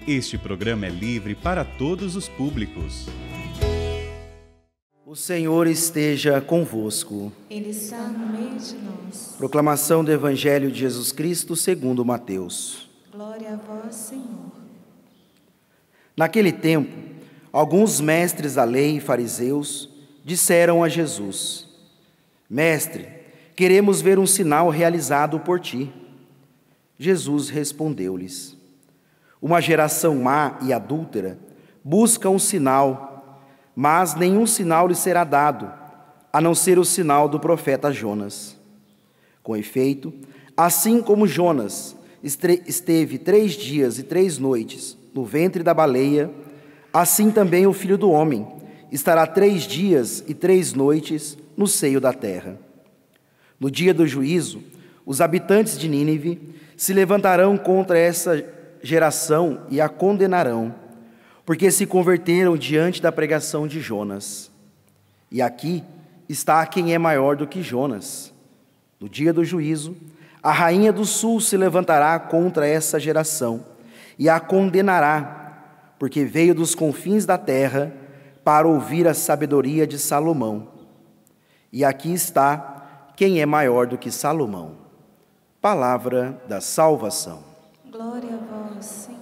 Este programa é livre para todos os públicos. O Senhor esteja convosco. Ele está no meio de nós. Proclamação do Evangelho de Jesus Cristo segundo Mateus. Glória a vós, Senhor. Naquele tempo, alguns mestres da lei e fariseus disseram a Jesus: Mestre, queremos ver um sinal realizado por ti. Jesus respondeu-lhes: Uma geração má e adúltera busca um sinal, mas nenhum sinal lhe será dado, a não ser o sinal do profeta Jonas. Com efeito, assim como Jonas esteve 3 dias e 3 noites no ventre da baleia, assim também o Filho do Homem estará 3 dias e 3 noites no seio da terra. No dia do juízo, os habitantes de Nínive se levantarão contra essa geração e a condenarão, porque se converteram diante da pregação de Jonas. E aqui está quem é maior do que Jonas. No dia do juízo, a rainha do sul se levantará contra essa geração e a condenará, porque veio dos confins da terra para ouvir a sabedoria de Salomão. E aqui está quem é maior do que Salomão. Palavra da salvação. Glória a vós, Senhor.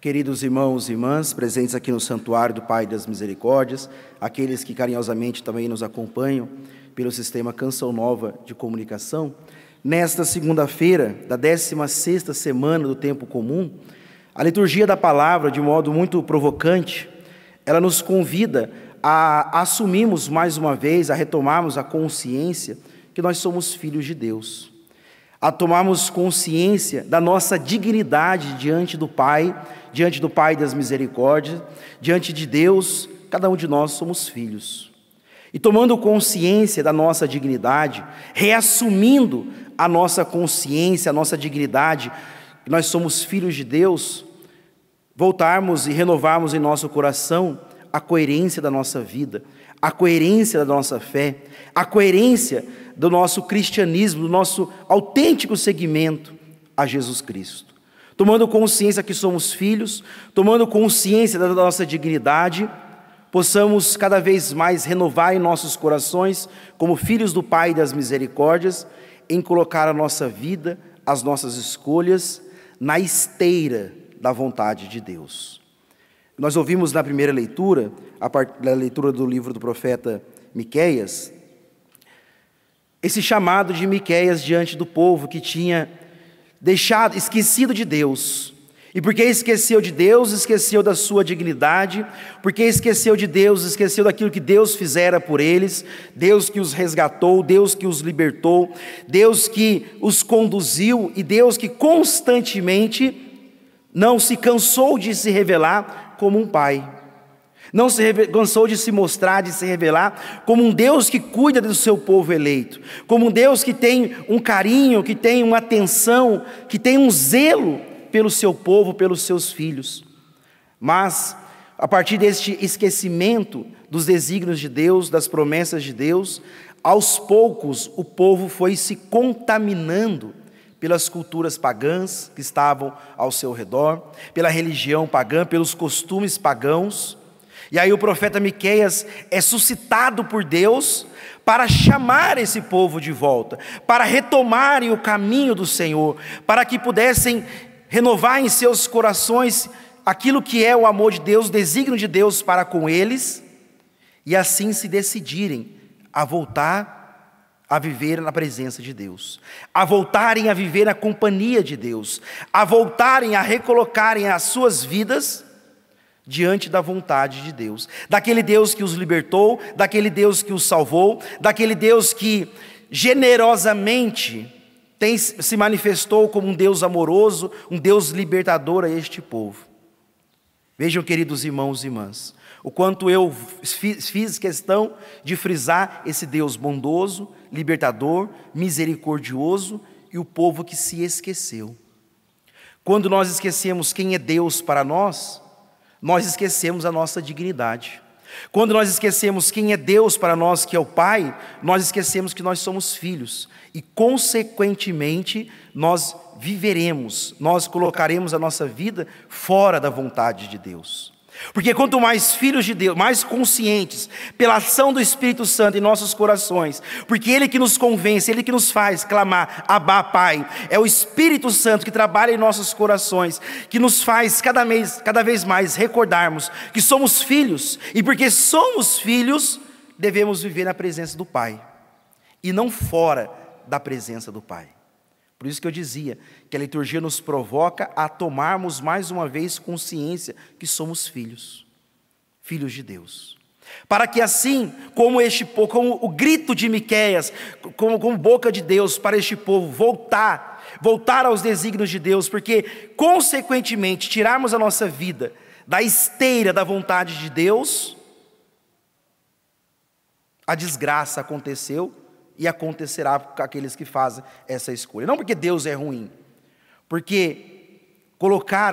Queridos irmãos e irmãs, presentes aqui no Santuário do Pai das Misericórdias, aqueles que carinhosamente também nos acompanham pelo sistema Canção Nova de Comunicação, nesta segunda-feira da 16ª semana do Tempo Comum, a liturgia da palavra, de modo muito provocante, ela nos convida a assumirmos mais uma vez, a retomarmos a consciência que nós somos filhos de Deus, a tomarmos consciência da nossa dignidade diante do Pai das Misericórdias, diante de Deus, cada um de nós somos filhos. E tomando consciência da nossa dignidade, reassumindo a nossa consciência, a nossa dignidade, que nós somos filhos de Deus, voltarmos e renovarmos em nosso coração a coerência da nossa vida, a coerência da nossa fé, a coerência do nosso cristianismo, do nosso autêntico seguimento a Jesus Cristo. Tomando consciência que somos filhos, tomando consciência da nossa dignidade, possamos cada vez mais renovar em nossos corações, como filhos do Pai das Misericórdias, em colocar a nossa vida, as nossas escolhas, na esteira da vontade de Deus. Nós ouvimos na primeira leitura, a partir da leitura do livro do profeta Miqueias, esse chamado de Miqueias diante do povo que tinha esquecido de Deus. E porque esqueceu de Deus, esqueceu da sua dignidade, porque esqueceu de Deus, esqueceu daquilo que Deus fizera por eles, Deus que os resgatou, Deus que os libertou, Deus que os conduziu e Deus que constantemente não se cansou de se revelar como um pai. Não se cansou de se mostrar, de se revelar como um Deus que cuida do seu povo eleito, como um Deus que tem um carinho, que tem uma atenção, que tem um zelo pelo seu povo, pelos seus filhos. Mas, a partir deste esquecimento dos desígnios de Deus, das promessas de Deus, aos poucos o povo foi se contaminando pelas culturas pagãs que estavam ao seu redor, pela religião pagã, pelos costumes pagãos. E aí o profeta Miqueias é suscitado por Deus para chamar esse povo de volta, para retomarem o caminho do Senhor, para que pudessem renovar em seus corações aquilo que é o amor de Deus, o desígnio de Deus para com eles, e assim se decidirem a voltar a viver na presença de Deus, a voltarem a viver na companhia de Deus, a voltarem a recolocarem as suas vidas diante da vontade de Deus, daquele Deus que os libertou, daquele Deus que os salvou, daquele Deus que generosamente se manifestou como um Deus amoroso, um Deus libertador a este povo. Vejam, queridos irmãos e irmãs, o quanto eu fiz questão de frisar esse Deus bondoso, libertador, misericordioso e o povo que se esqueceu. Quando nós esquecemos quem é Deus para nós esquecemos a nossa dignidade. Quando nós esquecemos quem é Deus para nós, que é o Pai, nós esquecemos que nós somos filhos. E, consequentemente, nós viveremos, nós colocaremos a nossa vida fora da vontade de Deus. Porque quanto mais filhos de Deus, mais conscientes pela ação do Espírito Santo em nossos corações, porque Ele que nos convence, Ele que nos faz clamar, Abá, Pai, é o Espírito Santo que trabalha em nossos corações, que nos faz cada vez mais recordarmos que somos filhos, e porque somos filhos, devemos viver na presença do Pai, e não fora da presença do Pai. Por isso que eu dizia que a liturgia nos provoca a tomarmos mais uma vez consciência que somos filhos, filhos de Deus. Para que assim, como o grito de Miqueias, como boca de Deus para este povo, voltar aos desígnios de Deus, porque consequentemente tirarmos a nossa vida da esteira da vontade de Deus, a desgraça aconteceu. E acontecerá com aqueles que fazem essa escolha. Não porque Deus é ruim, porque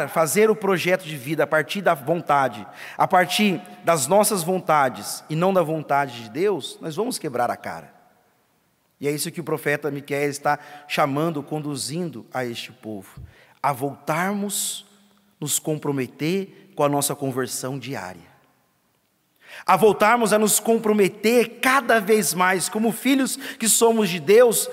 fazer o projeto de vida a partir da vontade, a partir das nossas vontades e não da vontade de Deus, nós vamos quebrar a cara. E é isso que o profeta Miqueias está chamando, conduzindo a este povo, a voltarmos, nos comprometer com a nossa conversão diária. A voltarmos a nos comprometer cada vez mais, como filhos que somos de Deus,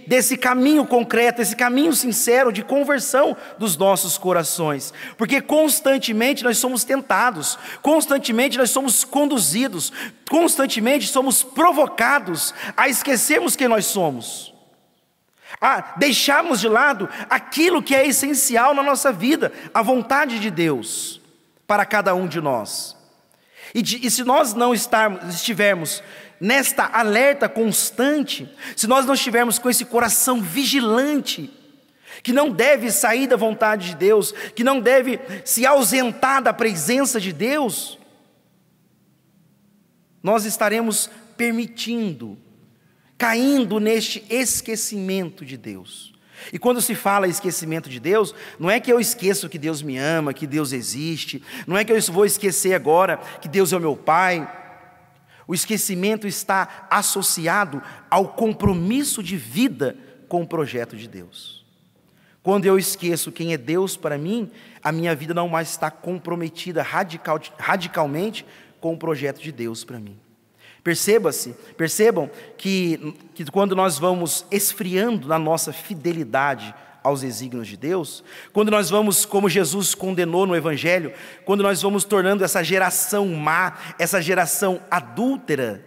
desse caminho concreto, esse caminho sincero de conversão dos nossos corações. Porque constantemente nós somos tentados, constantemente nós somos conduzidos, constantemente somos provocados a esquecermos quem nós somos, a deixarmos de lado aquilo que é essencial na nossa vida, a vontade de Deus para cada um de nós. E se nós não estivermos nesta alerta constante, se nós não estivermos com esse coração vigilante, que não deve sair da vontade de Deus, que não deve se ausentar da presença de Deus, nós estaremos caindo neste esquecimento de Deus. E quando se fala esquecimento de Deus, não é que eu esqueço que Deus me ama, que Deus existe, não é que eu vou esquecer agora que Deus é o meu Pai. O esquecimento está associado ao compromisso de vida com o projeto de Deus. Quando eu esqueço quem é Deus para mim, a minha vida não mais está radicalmente com o projeto de Deus para mim. Percebam que quando nós vamos esfriando na nossa fidelidade aos desígnios de Deus, quando nós vamos, como Jesus condenou no Evangelho, quando nós vamos tornando essa geração má, essa geração adúltera,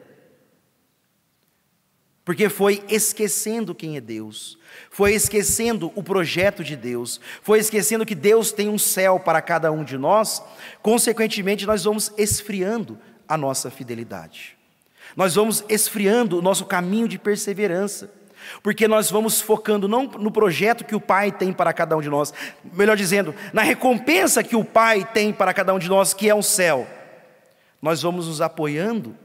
porque foi esquecendo quem é Deus, foi esquecendo o projeto de Deus, foi esquecendo que Deus tem um céu para cada um de nós, consequentemente nós vamos esfriando a nossa fidelidade. Nós vamos esfriando o nosso caminho de perseverança, porque nós vamos focando não no projeto que o Pai tem para cada um de nós, melhor dizendo, na recompensa que o Pai tem para cada um de nós, que é o céu. Nós vamos nos apoiando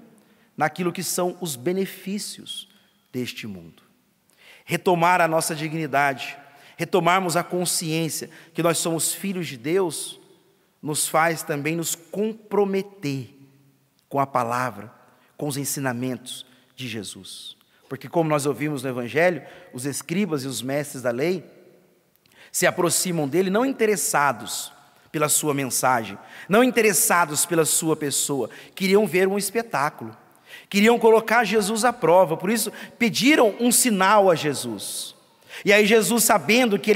naquilo que são os benefícios deste mundo. Retomar a nossa dignidade, retomarmos a consciência que nós somos filhos de Deus, nos faz também nos comprometer com a palavra, com os ensinamentos de Jesus. Porque como nós ouvimos no Evangelho, os escribas e os mestres da lei se aproximam dele não interessados pela sua mensagem, não interessados pela sua pessoa, queriam ver um espetáculo, queriam colocar Jesus à prova, por isso pediram um sinal a Jesus. E aí Jesus, sabendo que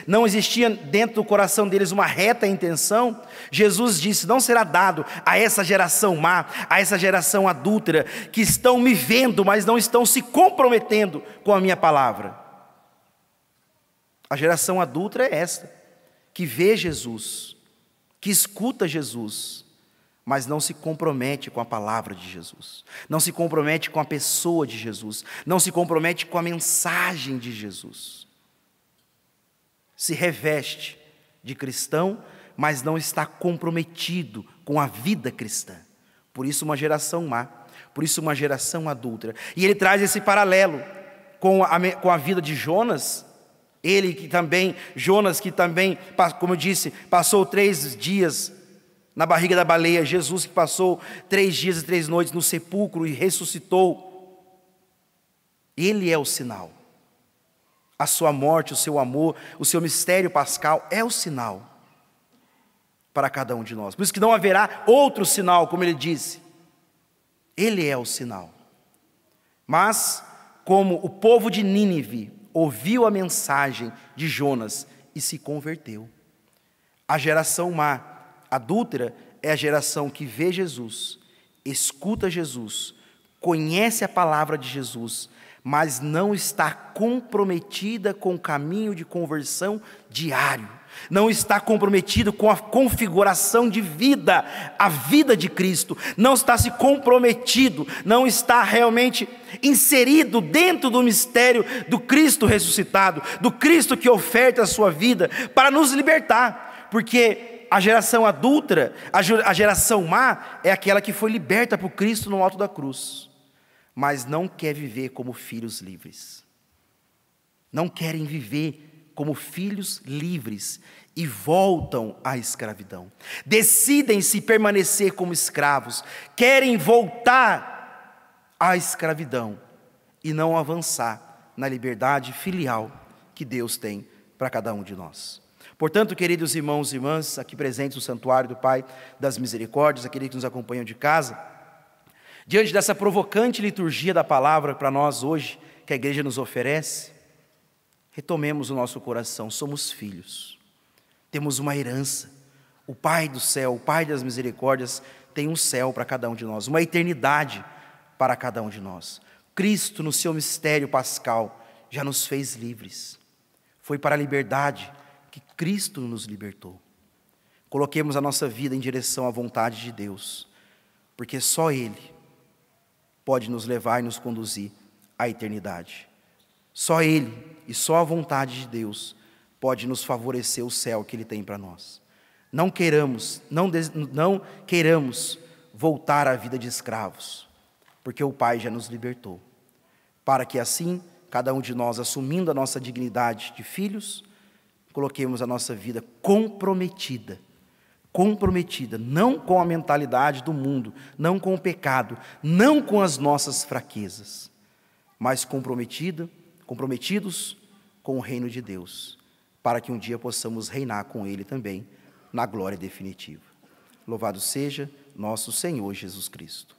não existia dentro do coração deles uma reta intenção, Jesus disse: não será dado a essa geração má, a essa geração adúltera, que estão me vendo, mas não estão se comprometendo com a minha palavra. A geração adúltera é esta, que vê Jesus, que escuta Jesus, mas não se compromete com a palavra de Jesus, não se compromete com a pessoa de Jesus, não se compromete com a mensagem de Jesus. Se reveste de cristão, mas não está comprometido com a vida cristã. Por isso uma geração má, por isso uma geração adúltera. E ele traz esse paralelo com a vida de Jonas. Jonas que também, como eu disse, passou 3 dias na barriga da baleia, Jesus que passou 3 dias e 3 noites no sepulcro e ressuscitou. Ele é o sinal. A sua morte, o seu amor, o seu mistério pascal é o sinal para cada um de nós. Por isso que não haverá outro sinal, como ele disse. Ele é o sinal. Mas, como o povo de Nínive ouviu a mensagem de Jonas e se converteu. A geração má, adúltera, é a geração que vê Jesus, escuta Jesus, conhece a palavra de Jesus, mas não está comprometida com o caminho de conversão diário, não está comprometido com a configuração de vida, a vida de Cristo, não está se comprometido, não está realmente inserido dentro do mistério do Cristo ressuscitado, do Cristo que oferta a sua vida para nos libertar, porque a geração adúltera, a geração má, é aquela que foi liberta por Cristo no alto da cruz, mas não quer viver como filhos livres. Não querem viver como filhos livres e voltam à escravidão. Decidem-se permanecer como escravos, querem voltar à escravidão e não avançar na liberdade filial que Deus tem para cada um de nós. Portanto, queridos irmãos e irmãs, aqui presentes no Santuário do Pai das Misericórdias, aqueles que nos acompanham de casa, diante dessa provocante liturgia da palavra para nós hoje, que a igreja nos oferece, retomemos o nosso coração, somos filhos, temos uma herança, o Pai do céu, o Pai das misericórdias, tem um céu para cada um de nós, uma eternidade para cada um de nós. Cristo, no seu mistério pascal, já nos fez livres, foi para a liberdade que Cristo nos libertou. Coloquemos a nossa vida em direção à vontade de Deus, porque só Ele pode nos levar e nos conduzir à eternidade. Só Ele e só a vontade de Deus pode nos favorecer o céu que Ele tem para nós. Não queiramos voltar à vida de escravos, porque o Pai já nos libertou, para que assim, cada um de nós, assumindo a nossa dignidade de filhos, coloquemos a nossa vida comprometida, não com a mentalidade do mundo, não com o pecado, não com as nossas fraquezas, mas comprometidos com o reino de Deus, para que um dia possamos reinar com Ele também, na glória definitiva. Louvado seja nosso Senhor Jesus Cristo.